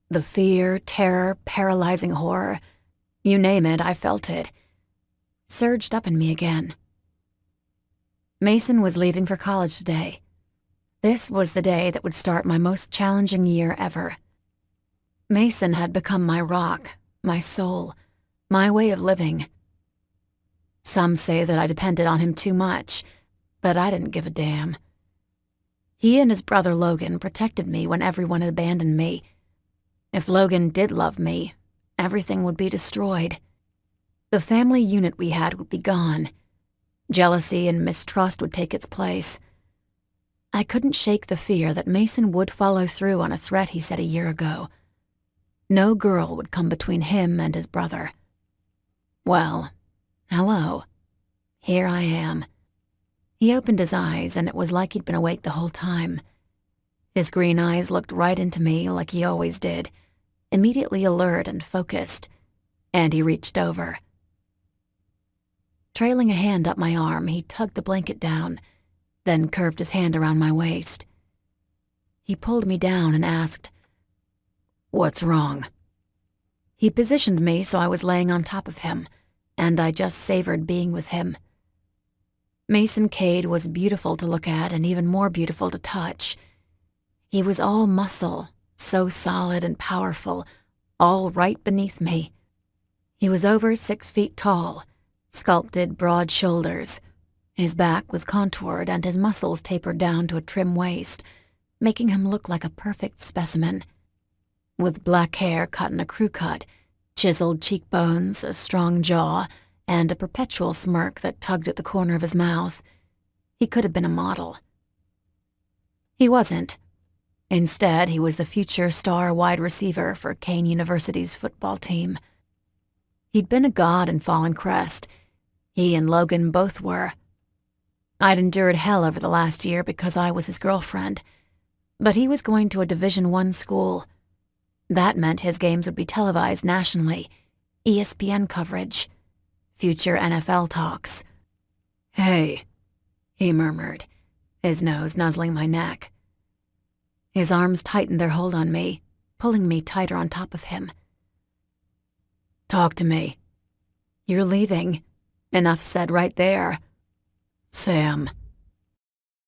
The fear, terror, paralyzing horror, you name it, I felt it, surged up in me again. Mason was leaving for college today. This was the day that would start my most challenging year ever. Mason had become my rock, my soul, my way of living. Some say that I depended on him too much, but I didn't give a damn. He and his brother Logan protected me when everyone had abandoned me. If Logan did love me, everything would be destroyed. The family unit we had would be gone. Jealousy and mistrust would take its place. I couldn't shake the fear that Mason would follow through on a threat he said a year ago. No girl would come between him and his brother. Well, hello. Here I am. He opened his eyes, and it was like he'd been awake the whole time. His green eyes looked right into me like he always did, immediately alert and focused, and he reached over. Trailing a hand up my arm, he tugged the blanket down, then curved his hand around my waist. He pulled me down and asked, "What's wrong?" He positioned me so I was laying on top of him, and I just savored being with him. Mason Cade was beautiful to look at and even more beautiful to touch. He was all muscle, so solid and powerful, all right beneath me. He was over 6 feet tall, sculpted broad shoulders. His back was contoured and his muscles tapered down to a trim waist, making him look like a perfect specimen. With black hair cut in a crew cut, chiseled cheekbones, a strong jaw, and a perpetual smirk that tugged at the corner of his mouth, he could have been a model. He wasn't. Instead, he was the future star wide receiver for Kane University's football team. He'd been a god in Fallen Crest. He and Logan both were. I'd endured hell over the last year because I was his girlfriend, but he was going to a Division I school. That meant his games would be televised nationally, ESPN coverage, future NFL talks. "Hey," he murmured, his nose nuzzling my neck. His arms tightened their hold on me, pulling me tighter on top of him. "Talk to me." "You're leaving." Enough said right there. "Sam."